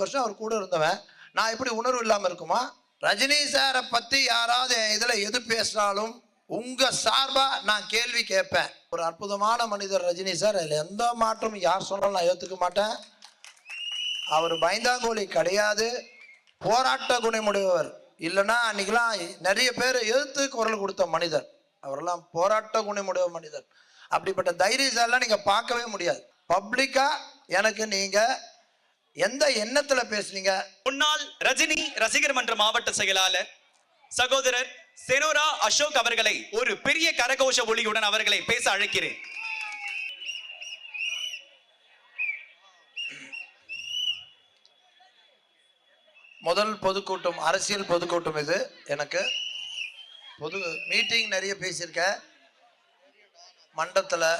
வருஷம் அவர் கூட இருந்தவன், நான் எப்படி உணர்வு இல்லாமல் இருக்குமா? ரஜினி சாரை பற்றி யாராவது இதில் எது பேசினாலும் உங்கள் சார்பாக நான் கேள்வி கேட்பேன். ஒரு அற்புதமான மனிதர் ரஜினி சார், அதில் எந்த மாற்றமும் யார் சொன்னாலும் நான் ஏற்றுக்க மாட்டேன். அவர் பயந்தாங்கோலி கிடையாது, போராட்ட குணமுடையவர். இல்லைன்னா அன்றைக்கெலாம் நிறைய பேர் எதிர்த்து குரல் கொடுத்த மனிதர். அவரெல்லாம் போராட்ட குணமுடைய மனிதர். அப்படிப்பட்ட தைரியசாலாம் நீங்கள் பார்க்கவே முடியாது. பப்ளிக்காக எனக்கு நீங்கள் எந்த எண்ணத்துல பேசுறீங்க? முன்னாள் ரஜினி ரசிகர் மன்ற மாவட்ட செயலாளர் சகோதரர் செனோரா அசோக் அவர்களை ஒரு பெரிய கரகோஷ ஒலியுடன் அவர்களை பேச அழைக்கிறேன். முதல் பொதுக்கூட்டம், அரசியல் பொதுக்கூட்டம் இது. எனக்கு பொது மீட்டிங் நிறைய பேசியிருக்க மண்டத்தில்,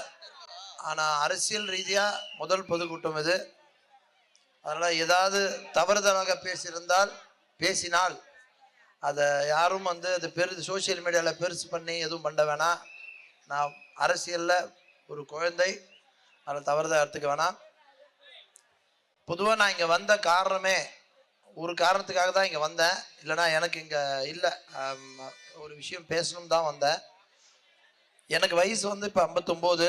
ஆனால் அரசியல் ரீதியாக முதல் பொதுக்கூட்டம் இது. அதனால் ஏதாவது தவறுதலாக பேசினால் அதை யாரும் அது சோசியல் மீடியாவில் பெருசு பண்ணி எதுவும் பண்ண வேணாம். நான் அரசியலில் ஒரு குழந்தை, அதில் தவறுதல் எடுத்துக்க வேணாம். பொதுவாக நான் இங்கே வந்த காரணமே ஒரு காரணத்துக்காக தான் இங்கே வந்தேன். இல்லைனா எனக்கு இங்கே இல்லை, ஒரு விஷயம் பேசணும் தான் வந்தேன். எனக்கு வயசு இப்போ 59.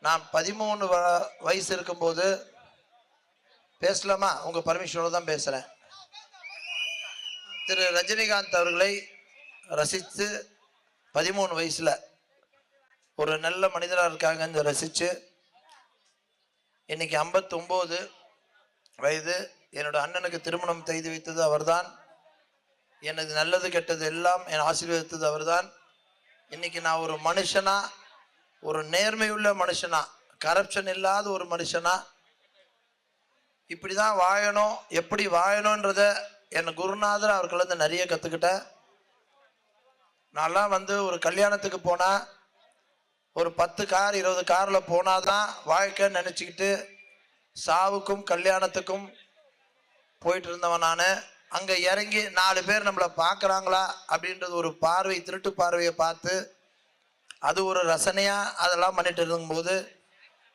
நான் 13 வயசு இருக்கும்போது பேசலாமா? உங்கள் பர்மிஷனோட தான் பேசுகிறேன். திரு ரஜினிகாந்த் அவர்களை ரசித்து 13 வயசில் ஒரு நல்ல மனிதராக இருக்காங்கன்னு ரசித்து, இன்னைக்கு 59 வயது. என்னோட அண்ணனுக்கு திருமணம் செய்து வைத்தது அவர்தான். எனது நல்லது கெட்டது எல்லாம் என் ஆசீர்வதித்தது அவர்தான். இன்னைக்கு நான் ஒரு மனுஷனா, ஒரு நேர்மையுள்ள மனுஷனா, கரப்ஷன் இல்லாத ஒரு மனுஷனா, இப்படி தான் வாழணும், எப்படி வாழணுன்றத என் குருநாதர் அவர்கள்லேருந்து நிறைய கற்றுக்கிட்டேன். நான்லாம் ஒரு கல்யாணத்துக்கு போனால் ஒரு 10 கார் 20 காரில் போனால் தான் வாழ்க்கைன்னு நினச்சிக்கிட்டு சாவுக்கும் கல்யாணத்துக்கும் போயிட்டு இருந்தவன் நான். அங்கே இறங்கி 4 பேர் நம்மளை பார்க்குறாங்களா அப்படின்றது ஒரு பார்வை, திருட்டு பார்வையை பார்த்து அது ஒரு ரசனையாக அதெல்லாம் பண்ணிட்டு இருக்கும்போது,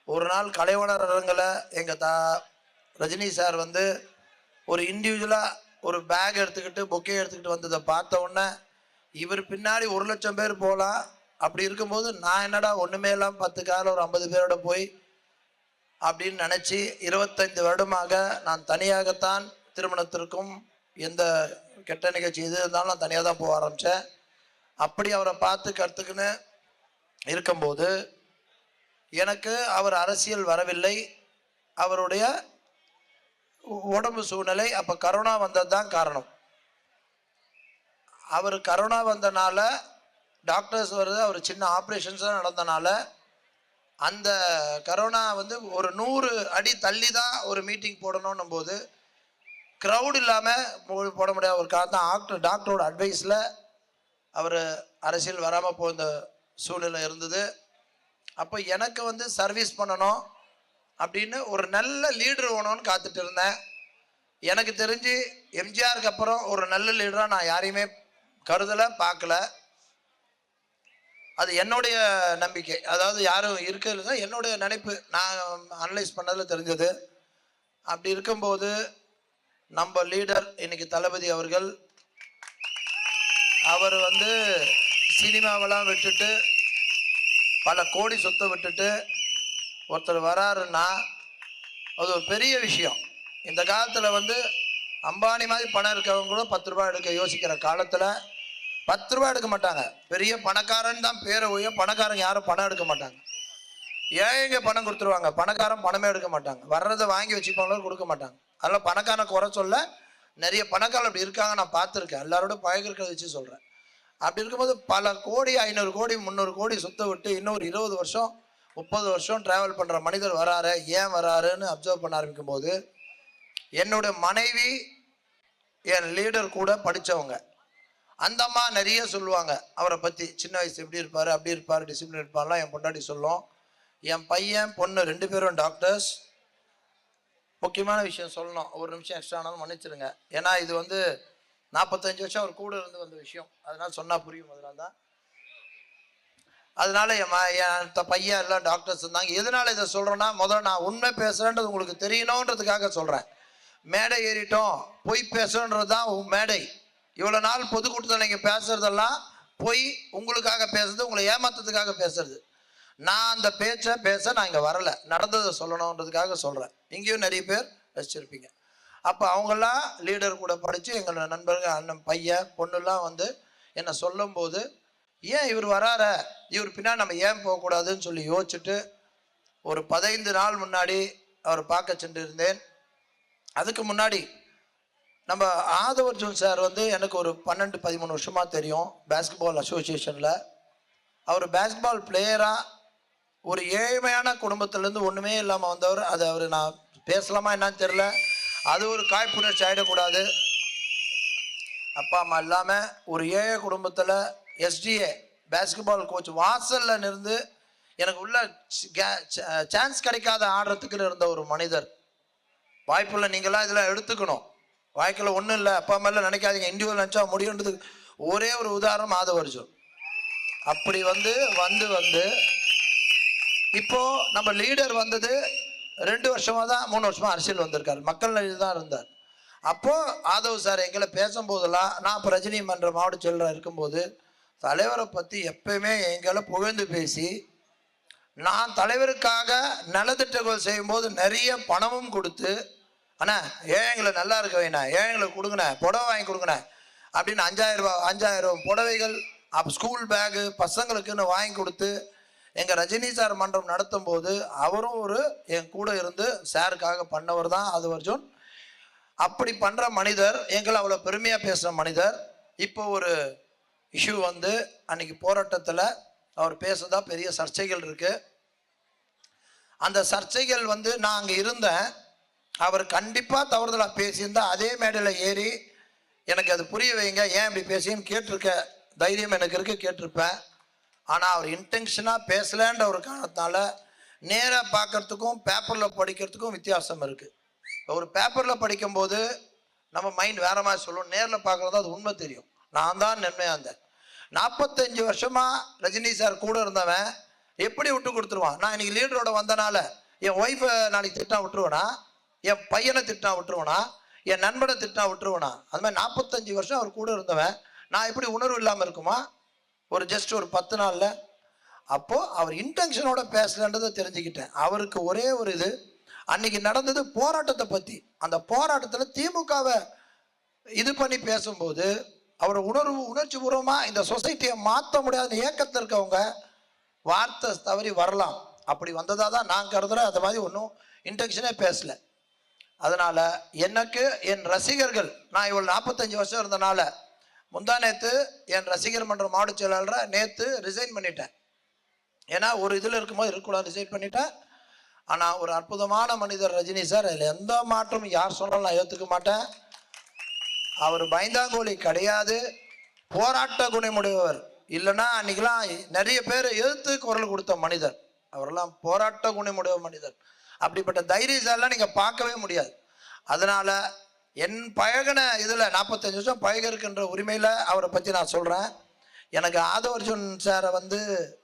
ஒரு நாள் கலைவாணர் அரங்கில் எங்கள் ரஜினி சார் ஒரு இண்டிவிஜுவலாக ஒரு பேக் எடுத்துக்கிட்டு பொக்கே எடுத்துக்கிட்டு வந்ததை பார்த்த உடனே, இவர் பின்னாடி 1 லட்சம் பேர் போகலாம். அப்படி இருக்கும்போது நான் என்னடா ஒன்றுமே இல்லாமல் 10 காரில் ஒரு 50 பேரோட போய் அப்படின்னு நினச்சி 25 வருடமாக நான் தனியாகத்தான் திருமணத்திற்கும் எந்த கெட்ட நிகழ்ச்சி எது இருந்தாலும் நான் தனியாக தான் போக ஆரம்பித்தேன். அப்படி அவரை பார்த்து கற்றுக்குன்னு இருக்கும்போது எனக்கு அவர் அரசியல் வரவில்லை. அவருடைய உடம்பு சூழ்நிலை, அப்போ கரோனா வந்தது தான் காரணம். அவர் கரோனா வந்தனால டாக்டர்ஸ் வருது, அவர் சின்ன ஆப்ரேஷன்ஸ் தான் நடந்தனால அந்த கரோனா ஒரு 100 அடி தள்ளி தான் ஒரு மீட்டிங் போடணும் போது க்ரௌட் இல்லாமல் போட முடியாது. ஒரு காரணம் டாக்டரோட அட்வைஸில் அவர் அரசியல் வராமல் போன சூழ்நிலை இருந்தது. அப்போ எனக்கு சர்வீஸ் பண்ணணும் அப்படின்னு ஒரு நல்ல லீடர் வேணும்னு காத்துட்டு இருந்தேன். எனக்கு தெரிஞ்சு எம்ஜிஆருக்கு அப்புறம் ஒரு நல்ல லீடராக நான் யாரையுமே கருதலை, பார்க்கல. அது என்னுடைய நம்பிக்கை. அதாவது யாரும் இருக்கிறது என்னுடைய நினைப்பு, நான் அனலைஸ் பண்ணதில் தெரிஞ்சது. அப்படி இருக்கும்போது நம்ம லீடர் இன்னைக்கு தளபதி அவர்கள், அவர் சினிமாவெல்லாம் விட்டுட்டு பல கோடி சொத்தை விட்டுட்டு ஒருத்தர் வராருன்னா அது ஒரு பெரிய விஷயம். இந்த காலத்தில் அம்பானி மாதிரி பணம் இருக்கவங்க கூட 10 ரூபா எடுக்க யோசிக்கிற காலத்தில் 10 ரூபா எடுக்க மாட்டாங்க. பெரிய பணக்காரன் தான் பேரை ஒழிய பணக்காரங்க யாரும் பணம் எடுக்க மாட்டாங்க. ஏழைங்க பணம் கொடுத்துருவாங்க, பணக்காரன் பணமே எடுக்க மாட்டாங்க. வர்றதை வாங்கி வச்சுப்பாங்களோ கொடுக்க மாட்டாங்க. அதனால் பணக்காரன் குறை சொல்ல, நிறைய பணக்காரன் அப்படி இருக்காங்க, நான் பார்த்துருக்கேன். எல்லாரோட பழகிறத வச்சு சொல்கிறேன். அப்படி இருக்கும்போது பல கோடி, 500 கோடி 300 கோடி சொத்தை விட்டு இன்னொரு 20 வருஷம் 30 வருஷம் ட்ராவல் பண்ணுற மனிதர் வராரு. ஏன் வராருன்னு அப்சர்வ் பண்ண ஆரம்பிக்கும் போது, என்னோட மனைவி என் லீடர் கூட படித்தவங்க, அந்த அம்மா நிறைய சொல்லுவாங்க அவரை பற்றி. சின்ன வயசு எப்படி இருப்பார், அப்படி இருப்பார், டிசிப்ளின் இருப்பார்லாம் என் பொண்டாட்டி சொல்லும். என் பையன் பொண்ணு 2 பேரும் டாக்டர்ஸ். முக்கியமான விஷயம் சொல்லணும், ஒரு நிமிஷம் எக்ஸ்ட்ரா ஆனாலும் மன்னிச்சிருங்க. ஏன்னா இது 45 வருஷம் அவர் கூட இருந்து வந்த விஷயம், அதனால் சொன்னால் புரியும். அதனால என் பையன் எல்லாம் டாக்டர்ஸ் இருந்தாங்க. எதனால இதை சொல்கிறேன்னா, முதல்ல நான் உண்மை பேசுகிறேன்றது உங்களுக்கு தெரியணுன்றதுக்காக சொல்கிறேன். மேடை ஏறிட்டோம் பொய் பேசணுன்றது தான் மேடை. இவ்வளோ நாள் பொதுக்கூட்டத்தில் நீங்கள் பேசுறதெல்லாம் பொய், உங்களுக்காக பேசுறது, உங்களை ஏமாத்துறதுக்காக பேசுறது. நான் அந்த பேச்சை பேச நான் இங்கே வரலை, நடந்ததை சொல்லணுன்றதுக்காக சொல்கிறேன். இங்கேயும் நிறைய பேர் ரசிச்சிருப்பீங்க. அப்போ அவங்கெல்லாம் லீடர் கூட படித்து எங்களோட நண்பர்கள், அண்ணன், பையன், பொண்ணுலாம் வந்து என்னை சொல்லும்போது, ஏன் இவர் வரார, இவர் பின்னாடி நம்ம ஏன் போகக்கூடாதுன்னு சொல்லி யோசிச்சுட்டு ஒரு 15 நாள் முன்னாடி அவர் பார்க்க சென்று இருந்தேன். அதுக்கு முன்னாடி நம்ம ஆதவர்ஜுன் சார் வந்து எனக்கு ஒரு 12-13 வருஷமாக தெரியும். பேஸ்கெட்பால் அசோசியேஷனில் அவர் பேஸ்கெட்பால் பிளேயராக ஒரு ஏழ்மையான குடும்பத்திலேருந்து ஒன்றுமே இல்லாமல் வந்தவர். அது அவர் நான் பேசலாமா என்னன்னு தெரில, அது ஒரு காழ்ப்புணர்ச்சி ஆகிடக்கூடாது. அப்பா அம்மா இல்லாமல் ஒரு ஏழை குடும்பத்தில் எஸ்டிஏ பேஸ்கெட்பால் கோச் வாசலில் இருந்து எனக்கு உள்ள சான்ஸ் கிடைக்காத ஆடுறதுக்குன்னு இருந்த ஒரு மனிதர். வாய்ப்புள்ள நீங்களாம் இதெல்லாம் எடுத்துக்கணும். வாழ்க்கையில் ஒன்றும் இல்லை, அப்பா அம்மா நினைக்காதீங்க, இண்டிவிஜுவல் நினச்சா முடியுன்றதுக்கு ஒரே ஒரு உதாரணம் ஆதவர்ஜுன். அப்படி வந்து இப்போ நம்ம லீடர் வந்தது 2 வருஷமாக தான், 3 வருஷமாக அரசியல் வந்திருக்காரு, மக்கள் நிலையில் தான் இருந்தார். அப்போது ஆதவ் சார் எங்களை பேசும்போதெல்லாம், நான் இப்போ ரஜினி மன்ற மாவட்ட செயலராக இருக்கும்போது தலைவரை பற்றி எப்பயுமே எங்களை புகழ்ந்து பேசி, நான் தலைவருக்காக நலத்திட்டங்கள் செய்யும்போது நிறைய பணமும் கொடுத்து, அண்ணா ஏழைங்களை நல்லா இருக்க வேணா, ஏழைங்களுக்கு கொடுங்கண்ணே, புடவை வாங்கி கொடுங்கண்ணே அப்படின்னு 5000 புடவைகள், அப்போ ஸ்கூல் பேகு பசங்களுக்குன்னு வாங்கி கொடுத்து எங்கள் ரஜினி சார் மன்றம் நடத்தும் போது அவரும் ஒரு என் கூட இருந்து சாருக்காக பண்ணவர் தான் ஆதவர்ஜுன். அப்படி பண்ணுற மனிதர், எங்களை அவ்வளோ பெருமையாக பேசுகிற மனிதர். இப்போ ஒரு இஷ்யூ வந்து அன்னைக்கு போராட்டத்தில் அவர் பேசுறதா பெரிய சர்ச்சைகள் இருக்குது. அந்த சர்ச்சைகள் வந்து நான் அங்கே இருந்தேன். அவர் கண்டிப்பாக தவறுதலாக பேசியிருந்தா அதே மேடையில் ஏறி எனக்கு அது புரிய வைங்க, ஏன் இப்படி பேசின்னு கேட்டிருக்க தைரியம் எனக்கு இருக்கு, கேட்டிருப்பேன். ஆனால் அவர் இன்டென்ஷனாக பேசலன்ற ஒரு காரணத்தினால நேராக பார்க்கறதுக்கும் பேப்பரில் படிக்கிறதுக்கும் வித்தியாசம் இருக்குது. ஒரு பேப்பரில் படிக்கும்போது நம்ம மைண்ட் வேற மாதிரி சொல்லுவோம், நேரில் பார்க்குறது அது உண்மை தெரியும். நான் தான் நன்மையாக இருந்தேன். 45 வருஷமாக ரஜினி சார் கூட இருந்தவன் எப்படி விட்டு கொடுத்துருவான்? நான் இன்னைக்கு லீடரோட வந்தனால என் ஒய்ஃபை நாளைக்கு திட்டா விட்டுருவேனா, என் பையனை திட்டா விட்டுருவேனா, என் நண்பனை திட்டா விட்டுருவேனா? அது மாதிரி 45 வருஷம் அவர் கூட இருந்தவன் நான் எப்படி உணர்வு இல்லாமல் இருக்குமா ஒரு 10 நாளில்? அப்போது அவர் இன்டென்ஷனோட பேசலன்றதை தெரிஞ்சுக்கிட்டேன். அவருக்கு ஒரே ஒரு இது, அன்னைக்கு நடந்தது போராட்டத்தை பற்றி. அந்த போராட்டத்தில் திமுகவை இது பண்ணி பேசும்போது அவர் உணர்ச்சி பூர்வமாக இந்த சொசைட்டியை மாற்ற முடியாத இயக்கத்தில் இருக்கவங்க வார்த்தை தவறி வரலாம். அப்படி வந்ததாக தான் நான் கருதுகிறேன். அது மாதிரி ஒன்றும் இன்டென்ஷனே பேசலை. அதனால் எனக்கு என் ரசிகர்கள், நான் இவ்வளோ 45 வருஷம் இருந்தனால முந்தா நேற்று என் ரசிகர் மன்ற மாவட்ட செயலாளரை நேற்று ரிசைன் பண்ணிட்டேன். ஏன்னா ஒரு இதில் இருக்கும்போது இருக்கக்கூடாது, ரிசைன் பண்ணிட்டேன். ஆனால் ஒரு அற்புதமான மனிதர் ரஜினி சார், அதில் எந்த மாற்றமும் யார் சொன்னாலும் நான் ஏற்றுக்க மாட்டேன். அவர் பயந்தாங்கோலி கிடையாது, போராட்ட குணமுடையவர். இல்லைன்னா அன்றைக்கெலாம் நிறைய பேர் எதிர்த்து குரல் கொடுத்த மனிதர். அவரெல்லாம் போராட்ட குணமுடைய மனிதர். அப்படிப்பட்ட தைரியசாலாம் நீங்கள் பார்க்கவே முடியாது. அதனால் என் பழகின இதில் 45 வருஷம் பழகிருக்கின்ற உரிமையில் அவரை பற்றி நான் சொல்கிறேன். எனக்கு ஆதவர்ஜுன் சாரை வந்து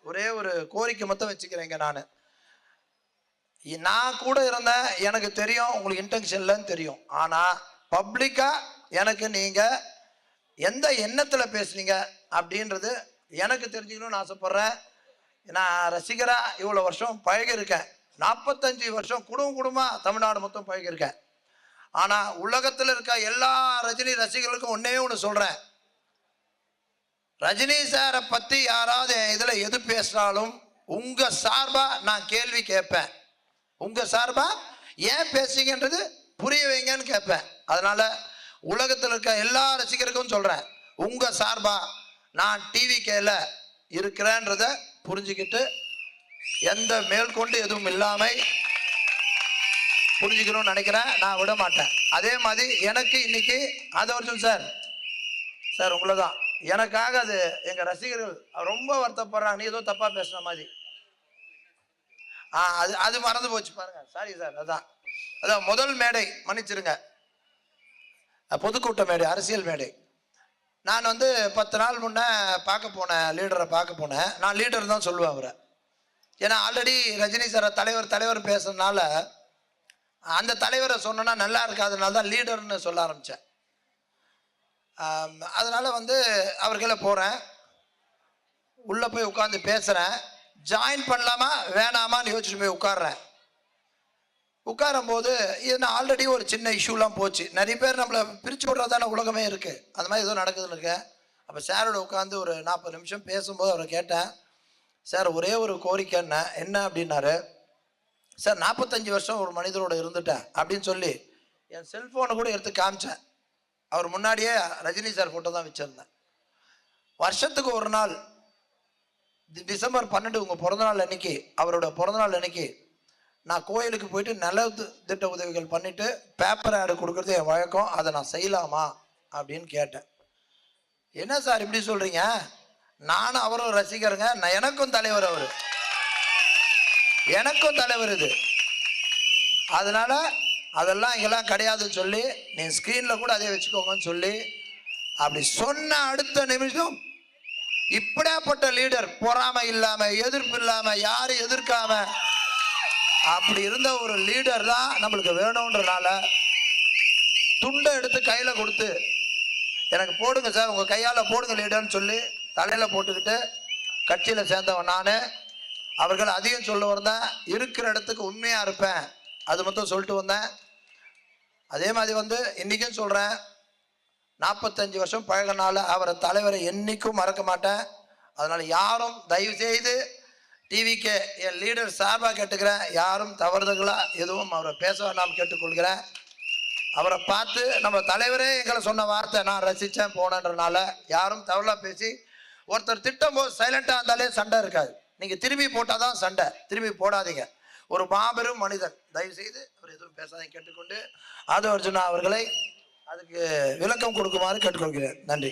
ஒரே ஒரு கோரிக்கை மட்டும் வச்சுக்கிறேங்க. நான் கூட இருந்தேன், எனக்கு தெரியும் உங்களுக்கு இன்டென்ஷன் இல்லைன்னு தெரியும். ஆனால் பப்ளிக்காக எனக்கு நீங்கள் எந்த எண்ணத்தில் பேசுனீங்க அப்படின்றது எனக்கு தெரிஞ்சுக்கணும்னு ஆசைப்பட்றேன். நான் ரசிகராக இவ்வளோ வருஷம் பழகிருக்கேன். 45 வருஷம் குடும்பமாக தமிழ்நாடு மொத்தம் பழகிருக்கேன். ஆனால் உலகத்தில் இருக்க எல்லா ரஜினி ரசிகர்களுக்கும் ஒன்றே ஒன்று சொல்கிறேன், ரஜினி சாரை பற்றி யாராவது இதில் எது பேசினாலும் உங்கள் சார்பாக நான் கேள்வி கேட்பேன். உங்கள் சார்பாக ஏன் பேசுங்கன்றது புரிய வைங்கன்னு கேட்பேன். அதனால் உலகத்தில் இருக்க எல்லா ரசிகருக்கும் சொல்கிறேன், உங்கள் சார்பாக நான் டிவிகேல இருக்கிறேன்றதை புரிஞ்சுக்கிட்டு எந்த மேற்கொண்டு எதுவும் இல்லாமல் புரிஞ்சுக்கணும்னு நினைக்கிறேன். நான் விட மாட்டேன். அதே மாதிரி எனக்கு இன்னைக்கு ஆதவர்ஜுன் சார் உங்களை தான் எனக்காக, அது எங்கள் ரசிகர்கள் ரொம்ப வருத்தப்படுறாங்க, நீ ஏதோ தப்பாக பேசுன மாதிரி. அது மறந்து போச்சு பாருங்க, சாரி சார். அதான் முதல் மேடை, மன்னிச்சிருங்க, பொதுக்கூட்ட மேடை, அரசியல் மேடை. நான் வந்து 10 நாள் முன்னே பார்க்க போனேன், லீடரை பார்க்க போனேன். நான் லீடர் தான் சொல்லுவேன் அவரை. ஏன்னா ஆல்ரெடி ரஜினி சாரை தலைவர் பேசுறதுனால அந்த தலைவரை சொன்னோன்னா நல்லா இருக்காதனால தான் லீடர்னு சொல்ல ஆரம்பித்தேன். அதனால் வந்து அவர்களை போகிறேன், உள்ளே போய் உட்காந்து பேசுகிறேன். ஜாயின் பண்ணலாமா வேணாமான்னு யோசிச்சுட்டு போய் உட்காடுறேன். உட்காரும்போது இது நான் ஆல்ரெடி ஒரு சின்ன இஷ்யூலாம் போச்சு. நிறைய பேர் நம்மளை பிரித்து விட்றதான உலகமே இருக்குது. அந்த மாதிரி ஏதோ நடக்குதுன்னு இருக்கேன். அப்போ சாரோட உட்காந்து ஒரு 40 நிமிஷம் பேசும்போது அவரை கேட்டேன், சார் ஒரே ஒரு கோரிக்கை என்ன அப்படின்னாரு. சார் 45 வருஷம் ஒரு மனிதரோட இருந்துட்டேன் அப்படின்னு சொல்லி என் செல்ஃபோனை கூட எடுத்து காமிச்சேன். அவர் முன்னாடியே ரஜினி சார் ஃபோட்டோ தான் வச்சுருந்தேன். வருஷத்துக்கு ஒரு நாள் டிசம்பர் 12 உங்கள் பிறந்தநாள் அன்னைக்கு, அவரோட பிறந்தநாள் அன்னைக்கு நான் கோயிலுக்கு போயிட்டு நல திட்ட உதவிகள் பண்ணிவிட்டு பேப்பர் ஆடு கொடுக்குறது என் வழக்கம், அதை நான் செய்யலாமா அப்படின்னு கேட்டேன். என்ன சார் இப்படி சொல்கிறீங்க? நானும் அவரும் ரசிகருங்க, நான் எனக்கும் தலைவர், அவர் எனக்கும் தலைவர். இது அதனால அதெல்லாம் இங்கெல்லாம் கிடையாதுன்னு சொல்லி நீ ஸ்க்ரீனில் கூட அதே வச்சுக்கோங்கன்னு சொல்லி அப்படி சொன்ன அடுத்த நிமிஷம் இப்படியாப்பட்ட லீடர், பொறாமை இல்லாம எதிர்ப்பு இல்லாம யாரும் எதிர்க்காம அப்படி இருந்த ஒரு லீடர் தான் நம்மளுக்கு வேணும்ன்றனால துண்டை எடுத்து கையில கொடுத்து எனக்கு போடுங்க சார், உங்க கையால போடுங்க லீடர்னு சொல்லி தலையில போட்டுக்கிட்டு கட்சியில சேர்ந்தவன் நான். அவர்கள் அதையும் சொல்ல வந்தேன், இருக்கிற இடத்துக்கு உண்மையா இருப்பேன் அது மட்டும் சொல்லிட்டு வந்தேன். அதே மாதிரி வந்து இன்னைக்கும் சொல்றேன், 45 வருஷம் பழகினால அவரை தலைவரை என்னைக்கும் மறக்க மாட்டேன். அதனால யாரும் தயவு செய்து டிவிக்கு என் லீடர் சார்பாக கேட்டுக்கிறேன், யாரும் தவறுதலா எதுவும் அவரை பேச வேண்டாம் கேட்டுக்கொள்கிறேன். அவரை பார்த்து நம்ம தலைவரே எங்களை சொன்ன வார்த்தை நான் ரசித்தேன் போனன்றனால யாரும் தவறா பேசி ஒருத்தர் திட்டம் போது சைலண்டாக இருந்தாலே சண்டை இருக்காது. நீங்கள் திரும்பி போட்டால் தான் சண்டை, திரும்பி போடாதீங்க. ஒரு மாபெரும் மனிதன், தயவு செய்து அவர் எதுவும் பேசாதீங்க கேட்டுக்கொண்டு ஆதவ அர்ஜுனா அவர்களை அதுக்கு விளக்கம் கொடுக்குமாறு கேட்டுக்கொள்கிறேன். நன்றி.